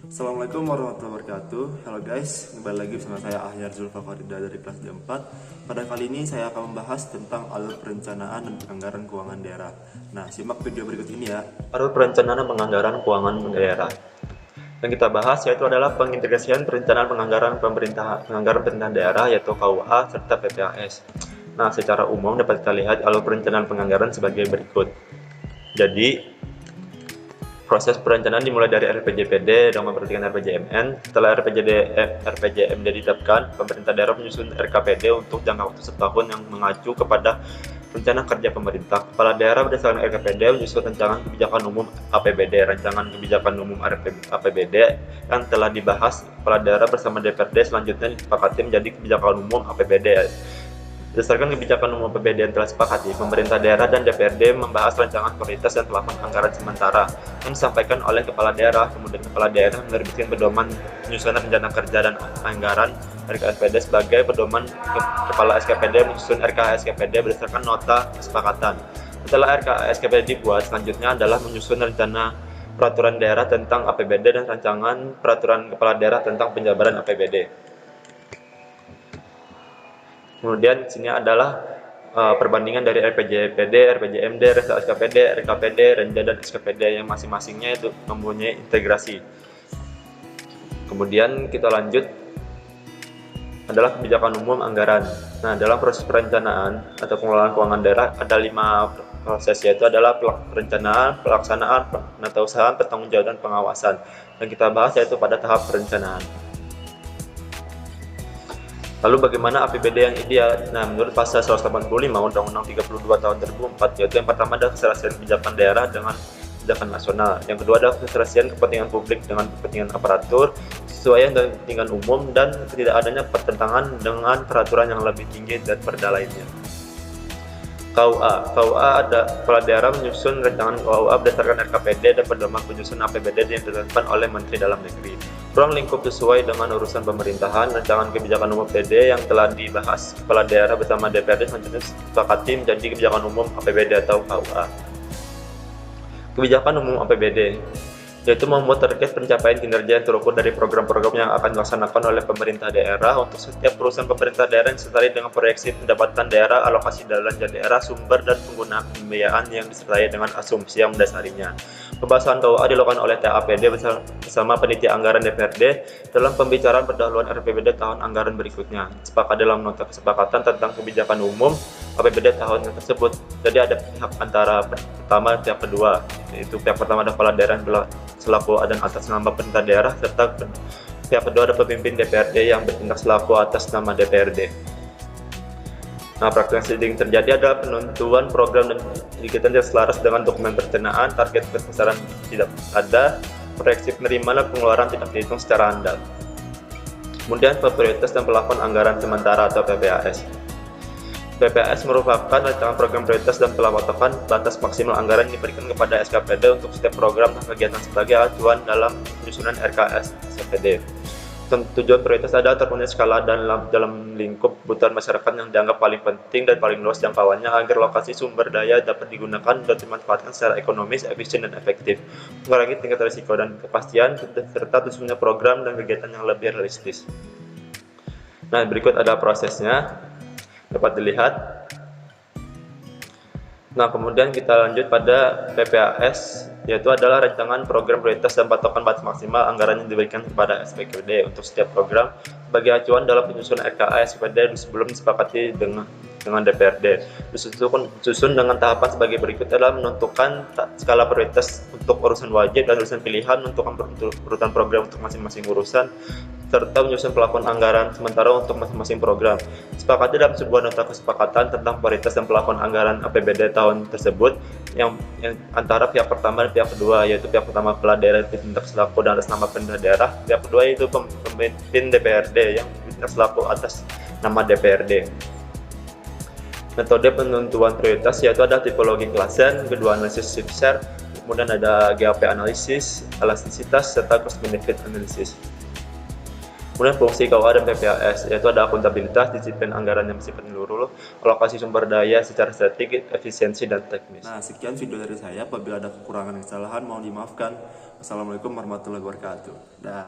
Assalamualaikum warahmatullahi wabarakatuh. Halo guys, kembali lagi bersama saya Ahyar Zulfakarida dari kelas D4. Pada kali ini saya akan membahas tentang alur perencanaan dan penganggaran keuangan daerah. Nah, simak video berikut ini ya. Alur perencanaan dan penganggaran keuangan daerah. Yang kita bahas yaitu adalah pengintegrasian perencanaan penganggaran pemerintahan daerah yaitu KUA serta PPAS. Nah, secara umum dapat kita lihat alur perencanaan penganggaran sebagai berikut. Jadi, proses perencanaan dimulai dari RPJPD dengan memperhatikan RPJMN. Setelah RPJMD ditetapkan, pemerintah daerah menyusun RKPD untuk jangka waktu setahun yang mengacu kepada rencana kerja pemerintah. Kepala daerah berdasarkan RKPD menyusun rancangan kebijakan umum APBD. Rancangan kebijakan umum APBD yang telah dibahas kepala daerah bersama DPRD selanjutnya disepakati menjadi kebijakan umum APBD. Berdasarkan kebijakan umum APBD yang telah disepakati, pemerintah daerah dan DPRD membahas rancangan prioritas dan plafon anggaran sementara yang disampaikan oleh kepala daerah. Kemudian kepala daerah menerbitkan pedoman penyusunan rencana kerja dan anggaran RKSPD sebagai pedoman. Kepala SKPD menyusun RKSKPD berdasarkan nota kesepakatan. Setelah RKSKPD dibuat, selanjutnya adalah menyusun rencana peraturan daerah tentang APBD dan rancangan peraturan kepala daerah tentang penjabaran APBD. Kemudian di sini adalah perbandingan dari RPJPD, RPJMD, RSKPD, RKPD, Renja dan SKPD yang masing-masingnya itu mempunyai integrasi. Kemudian kita lanjut adalah kebijakan umum anggaran. Nah, dalam proses perencanaan atau pengelolaan keuangan daerah ada 5 proses, yaitu adalah perencanaan, pelaksanaan, penatausahaan, pertanggungjawaban, pengawasan. Yang kita bahas yaitu pada tahap perencanaan. Lalu bagaimana APBD yang ideal? Nah, menurut pasal 185 Undang-Undang 32 tahun 2004, yaitu yang pertama adalah keselarasan kebijakan daerah dengan kebijakan nasional. Yang kedua adalah keselarasan kepentingan publik dengan kepentingan aparatur sesuai dengan kepentingan umum dan tidak adanya pertentangan dengan peraturan yang lebih tinggi dan perda lainnya. KUA ada kepala daerah menyusun rancangan KUA berdasarkan RKPD dan pedoman penyusunan APBD yang ditetapkan oleh Menteri Dalam Negeri. Ruang lingkup sesuai dengan urusan pemerintahan. Rancangan kebijakan umum APBD yang telah dibahas kepala daerah bersama DPRD selanjutnya disepakati menjadi kebijakan umum APBD atau KUA. Kebijakan umum APBD yaitu membuat target pencapaian kinerja yang terukur dari program-program yang akan dilaksanakan oleh pemerintah daerah untuk setiap perusahaan pemerintah daerah yang disertai dengan proyeksi pendapatan daerah, alokasi belanja daerah, sumber dan penggunaan pembiayaan yang disertai dengan asumsi yang mendasarinya. Pembahasan KUA dilakukan oleh TAPD bersama panitia anggaran DPRD dalam pembicaraan pendahuluan RPBD tahun anggaran berikutnya. Sepakat dalam nota kesepakatan tentang kebijakan umum APBD tahun tersebut. Jadi ada pihak antara pertama dan pihak kedua, yaitu pihak pertama adalah kepala daerah selaku dan atas nama pemerintah daerah, serta pihak kedua ada pemimpin DPRD yang bertindak selaku atas nama DPRD. Nah, praktek yang sering terjadi adalah penentuan program dan kegiatan yang selaras dengan dokumen perencanaan, target besaran tidak ada, proyeksi penerimaan dan pengeluaran tidak dihitung secara andal. Kemudian prioritas dan plafon anggaran sementara atau PPAS. PPAS merupakan rancangan program prioritas dan patokan batas maksimal anggaran yang diberikan kepada SKPD untuk setiap program dan kegiatan sebagai acuan dalam penyusunan RKS SKPD. Tujuan prioritas adalah terpenuhi skala dan dalam lingkup kebutuhan masyarakat yang dianggap paling penting dan paling luas jangkauannya agar lokasi sumber daya dapat digunakan dan dimanfaatkan secara ekonomis, efisien, dan efektif, mengurangi tingkat risiko dan kepastian, serta tersusunnya program dan kegiatan yang lebih realistis. Nah, berikut ada prosesnya. Dapat dilihat. Nah, kemudian kita lanjut pada PPAS, yaitu adalah rancangan program prioritas dan patokan batas maksimal anggaran yang diberikan kepada SPKD untuk setiap program sebagai acuan dalam penyusunan RKA-SPKD sebelum disepakati dengan DPRD. Disusun dengan tahapan sebagai berikut adalah menentukan skala prioritas untuk urusan wajib dan urusan pilihan, menentukan urutan program untuk masing-masing urusan, serta menyusun plafon anggaran sementara untuk masing-masing program. Sepakati dalam sebuah nota kesepakatan tentang prioritas dan plafon anggaran APBD tahun tersebut yang antara pihak pertama dan pihak kedua, yaitu pihak pertama kepala daerah bertindak selaku dan atas nama pemerintah daerah, pihak kedua yaitu pemimpin DPRD yang bertindak selaku atas nama DPRD. Metode penentuan prioritas yaitu ada tipologi klasen, kedua analisis share, kemudian ada GAP analisis, elastisitas, serta cost benefit analisis. Kemudian fungsi KUA dan PPAS, yaitu ada akuntabilitas, disiplin anggaran yang bersifat menyeluruh, alokasi sumber daya secara strategis, efisiensi, dan teknis. Nah, sekian video dari saya. Apabila ada kekurangan dan kesalahan, mohon dimaafkan. Wassalamualaikum warahmatullahi wabarakatuh. Dah.